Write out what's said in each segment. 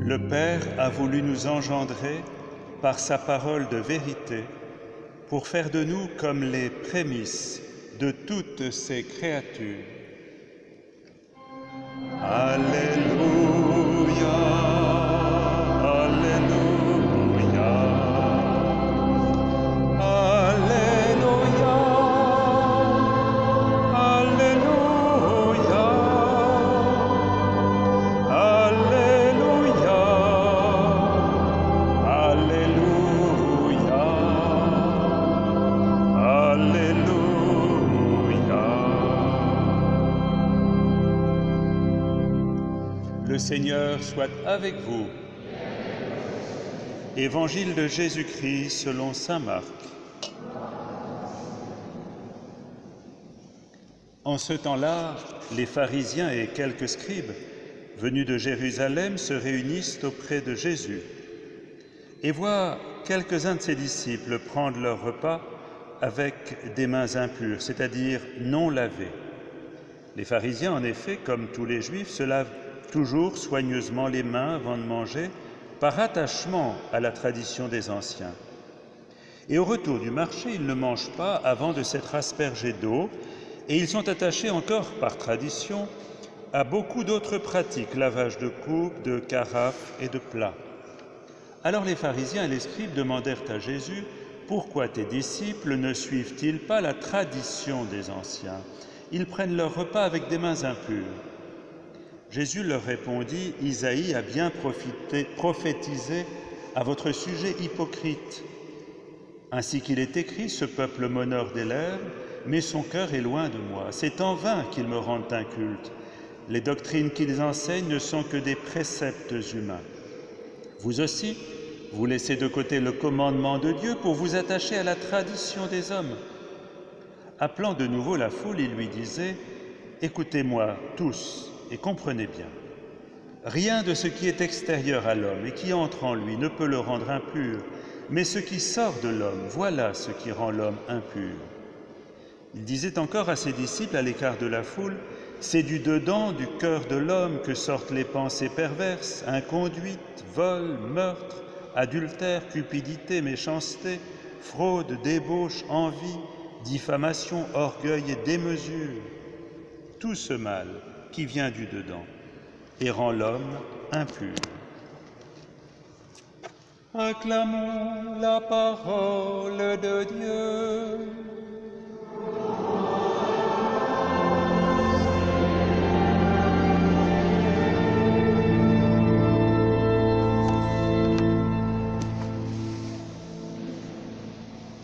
Le Père a voulu nous engendrer par sa parole de vérité pour faire de nous comme les prémices de toutes ses créatures. Alléluia, Alléluia, Alléluia, Alléluia, Alléluia, Alléluia, Alléluia. Le Seigneur soit avec vous. Évangile de Jésus-Christ selon saint Marc. En ce temps-là, les pharisiens et quelques scribes venus de Jérusalem se réunissent auprès de Jésus et voient quelques-uns de ses disciples prendre leur repas avec des mains impures, c'est-à-dire non lavées. Les pharisiens, en effet, comme tous les Juifs, se lavent toujours soigneusement les mains avant de manger, par attachement à la tradition des anciens. Et au retour du marché, ils ne mangent pas avant de s'être aspergés d'eau, et ils sont attachés encore par tradition à beaucoup d'autres pratiques, lavage de coupes, de carafes et de plats. Alors les pharisiens et les scribes demandèrent à Jésus « Pourquoi tes disciples ne suivent-ils pas la tradition des anciens? Ils prennent leur repas avec des mains impures. » Jésus leur répondit, « Isaïe a bien prophétisé à votre sujet hypocrite. Ainsi qu'il est écrit, ce peuple m'honore des lèvres, mais son cœur est loin de moi. C'est en vain qu'ils me rendent inculte. Les doctrines qu'ils enseignent ne sont que des préceptes humains. Vous aussi, vous laissez de côté le commandement de Dieu pour vous attacher à la tradition des hommes. » Appelant de nouveau la foule, il lui disait, « Écoutez-moi tous, et comprenez bien, rien de ce qui est extérieur à l'homme et qui entre en lui ne peut le rendre impur, mais ce qui sort de l'homme, voilà ce qui rend l'homme impur. » Il disait encore à ses disciples à l'écart de la foule, « C'est du dedans, du cœur de l'homme que sortent les pensées perverses, inconduite, vol, meurtre, adultère, cupidité, méchanceté, fraude, débauche, envie, diffamation, orgueil et démesure. Tout ce mal qui vient du dedans et rend l'homme impur. » Acclamons la parole de Dieu.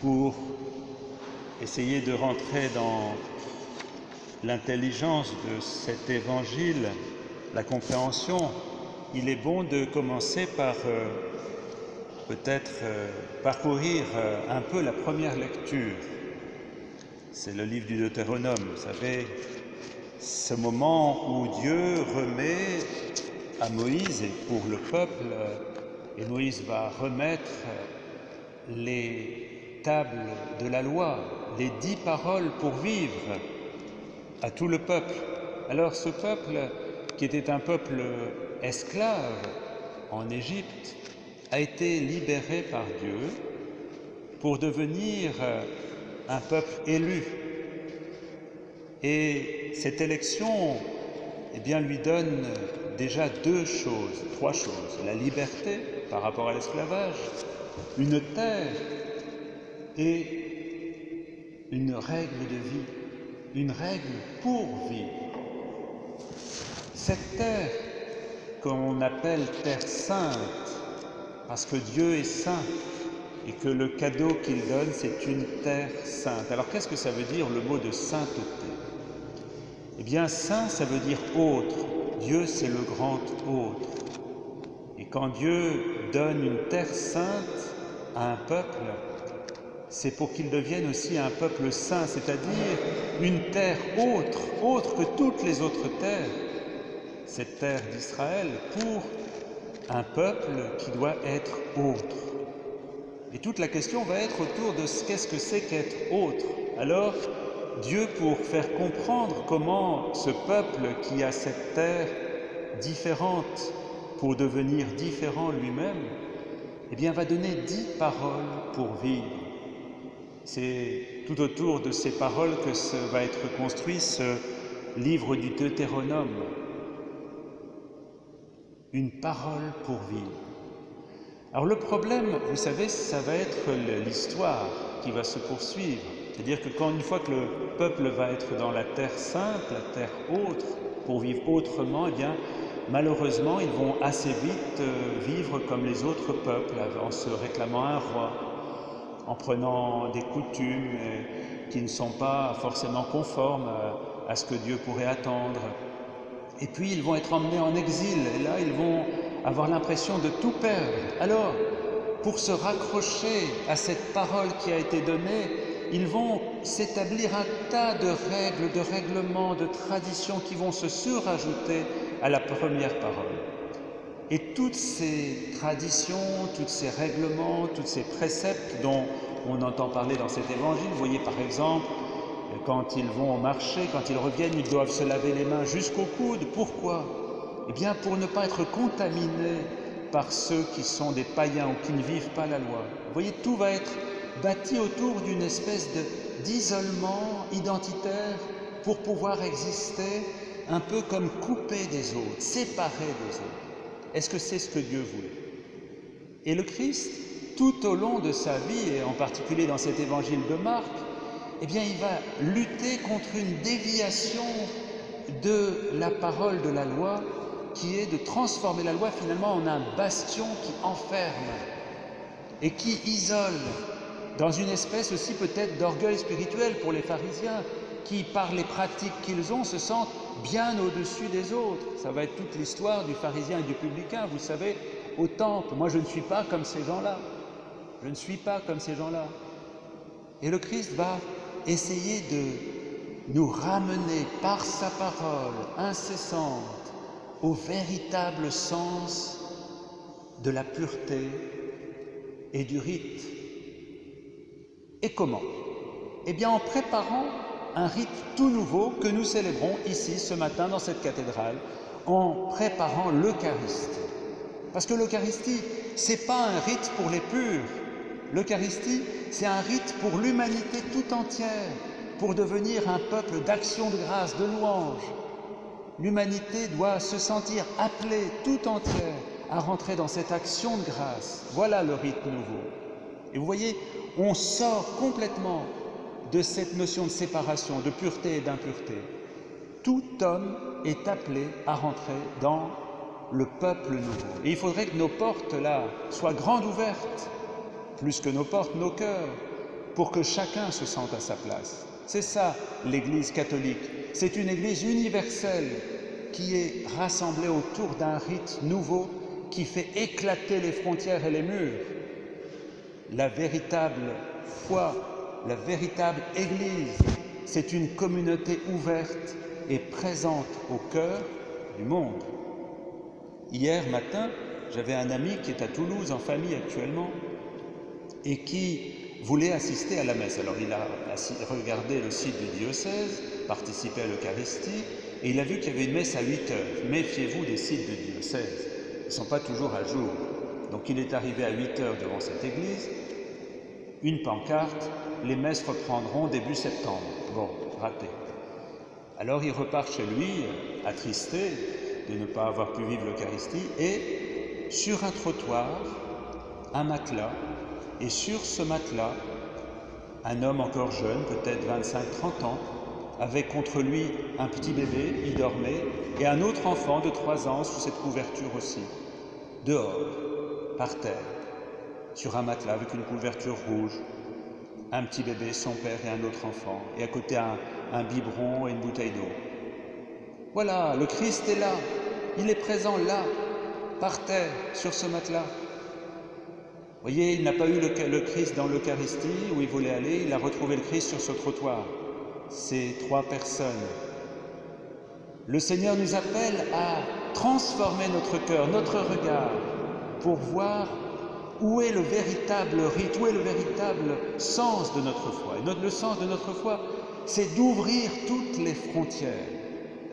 Pour essayer de rentrer dans l'intelligence de cet évangile, la compréhension, il est bon de commencer par peut-être parcourir un peu la première lecture. C'est le livre du Deutéronome, vous savez, ce moment où Dieu remet à Moïse et pour le peuple, et Moïse va remettre les tables de la loi, les 10 paroles pour vivre à tout le peuple. Alors ce peuple, qui était un peuple esclave en Égypte, a été libéré par Dieu pour devenir un peuple élu. Et cette élection, eh bien, lui donne déjà trois choses. La liberté par rapport à l'esclavage, une terre et une règle de vie, une règle pour vivre. Cette terre qu'on appelle terre sainte, parce que Dieu est saint et que le cadeau qu'il donne, c'est une terre sainte. Alors qu'est-ce que ça veut dire le mot de sainteté? Eh bien, saint, ça veut dire autre. Dieu, c'est le grand autre. Et quand Dieu donne une terre sainte à un peuple, c'est pour qu'il devienne aussi un peuple saint, c'est-à-dire une terre autre que toutes les autres terres, cette terre d'Israël, pour un peuple qui doit être autre. Et toute la question va être autour de qu'est-ce que c'est qu'être autre. Alors, Dieu, pour faire comprendre comment ce peuple qui a cette terre différente pour devenir différent lui-même, eh bien, va donner 10 paroles pour vivre. C'est tout autour de ces paroles que va être construit ce livre du Deutéronome. Une parole pour vivre. Alors le problème, vous savez, ça va être l'histoire qui va se poursuivre. C'est-à-dire que une fois que le peuple va être dans la terre sainte, la terre autre, pour vivre autrement, eh bien, malheureusement, ils vont assez vite vivre comme les autres peuples, en se réclamant un roi, en prenant des coutumes qui ne sont pas forcément conformes à ce que Dieu pourrait attendre. Et puis, ils vont être emmenés en exil, et là, ils vont avoir l'impression de tout perdre. Alors, pour se raccrocher à cette parole qui a été donnée, ils vont s'établir un tas de règles, de règlements, de traditions qui vont se surajouter à la première parole. Et toutes ces traditions, tous ces règlements, tous ces préceptes dont on entend parler dans cet évangile, vous voyez par exemple, quand ils vont au marché, quand ils reviennent, ils doivent se laver les mains jusqu'au coude. Pourquoi? Eh bien, pour ne pas être contaminés par ceux qui sont des païens ou qui ne vivent pas la loi. Vous voyez, tout va être bâti autour d'une espèce d'isolement identitaire pour pouvoir exister un peu comme coupé des autres, séparé des autres. Est-ce que c'est ce que Dieu voulait? Et le Christ, tout au long de sa vie, et en particulier dans cet évangile de Marc, eh bien, il va lutter contre une déviation de la parole de la loi, qui est de transformer la loi finalement en un bastion qui enferme et qui isole, dans une espèce aussi peut-être d'orgueil spirituel pour les pharisiens, qui, par les pratiques qu'ils ont, se sentent bien au-dessus des autres. Ça va être toute l'histoire du pharisien et du publicain, vous savez, au temple. Moi, je ne suis pas comme ces gens-là. Je ne suis pas comme ces gens-là. Et le Christ va essayer de nous ramener par sa parole incessante au véritable sens de la pureté et du rite. Et comment? Eh bien, en préparant un rite tout nouveau que nous célébrons ici ce matin dans cette cathédrale, en préparant l'Eucharistie. Parce que l'Eucharistie, ce n'est pas un rite pour les purs. L'Eucharistie, c'est un rite pour l'humanité tout entière, pour devenir un peuple d'action de grâce, de louange. L'humanité doit se sentir appelée tout entière à rentrer dans cette action de grâce. Voilà le rite nouveau. Et vous voyez, on sort complètement de cette notion de séparation, de pureté et d'impureté. Tout homme est appelé à rentrer dans le peuple nouveau. Et il faudrait que nos portes, là, soient grandes ouvertes, plus que nos portes, nos cœurs, pour que chacun se sente à sa place. C'est ça, l'Église catholique. C'est une Église universelle qui est rassemblée autour d'un rite nouveau qui fait éclater les frontières et les murs. La véritable foi, la véritable Église, c'est une communauté ouverte et présente au cœur du monde. Hier matin, j'avais un ami qui est à Toulouse en famille actuellement et qui voulait assister à la messe. Alors il a regardé le site du diocèse, participé à l'Eucharistie et il a vu qu'il y avait une messe à 8 heures. Méfiez-vous des sites du diocèse, ils ne sont pas toujours à jour. Donc il est arrivé à 8 heures devant cette église, une pancarte, les messes reprendront début septembre. Bon, raté. Alors il repart chez lui, attristé de ne pas avoir pu vivre l'Eucharistie, et sur un trottoir, un matelas, et sur ce matelas, un homme encore jeune, peut-être 25-30 ans, avec contre lui un petit bébé, il dormait, et un autre enfant de 3 ans sous cette couverture aussi, dehors, par terre, sur un matelas avec une couverture rouge, un petit bébé, son père et un autre enfant, et à côté un biberon et une bouteille d'eau. Voilà, le Christ est là, il est présent là, par terre, sur ce matelas. Vous voyez, il n'a pas eu le Christ dans l'Eucharistie où il voulait aller, il a retrouvé le Christ sur ce trottoir. Ces 3 personnes. Le Seigneur nous appelle à transformer notre cœur, notre regard, pour voir où est le véritable rite, où est le véritable sens de notre foi. Et le sens de notre foi, c'est d'ouvrir toutes les frontières.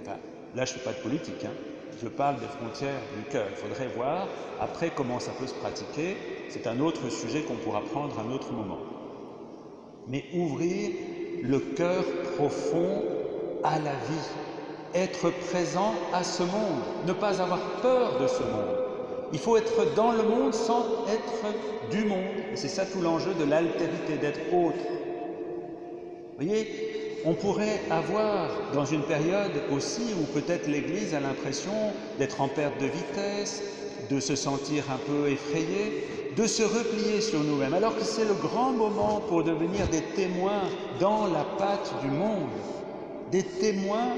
Enfin, là, je ne fais pas de politique, hein. Je parle des frontières du cœur. Il faudrait voir après comment ça peut se pratiquer. C'est un autre sujet qu'on pourra prendre à un autre moment. Mais ouvrir le cœur profond à la vie, être présent à ce monde, ne pas avoir peur de ce monde. Il faut être dans le monde sans être du monde. Et c'est ça tout l'enjeu de l'altérité, d'être autre. Vous voyez, on pourrait avoir dans une période aussi où peut-être l'Église a l'impression d'être en perte de vitesse, de se sentir un peu effrayé, de se replier sur nous-mêmes, alors que c'est le grand moment pour devenir des témoins dans la pâte du monde, des témoins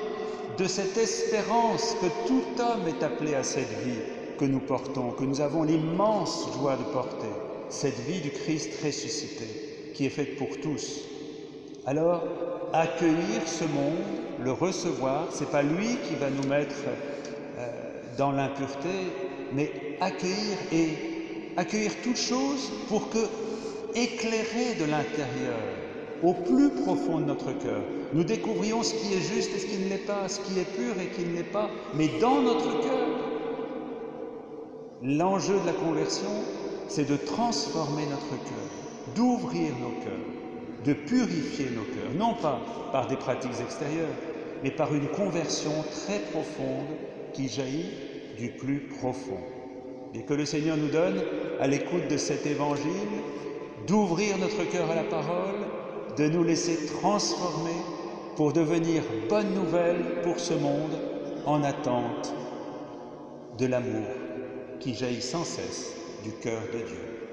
de cette espérance que tout homme est appelé à cette vie que nous portons, que nous avons l'immense joie de porter, cette vie du Christ ressuscité, qui est faite pour tous. Alors, accueillir ce monde, le recevoir, ce n'est pas lui qui va nous mettre dans l'impureté, mais accueillir toute chose pour que, éclairés de l'intérieur, au plus profond de notre cœur, nous découvrions ce qui est juste et ce qui ne l'est pas, ce qui est pur et qui ne l'est pas, mais dans notre cœur. L'enjeu de la conversion, c'est de transformer notre cœur, d'ouvrir nos cœurs, de purifier nos cœurs, non pas par des pratiques extérieures, mais par une conversion très profonde qui jaillit du plus profond. Et que le Seigneur nous donne, à l'écoute de cet évangile, d'ouvrir notre cœur à la parole, de nous laisser transformer pour devenir bonne nouvelle pour ce monde en attente de l'amour qui jaillit sans cesse du cœur de Dieu.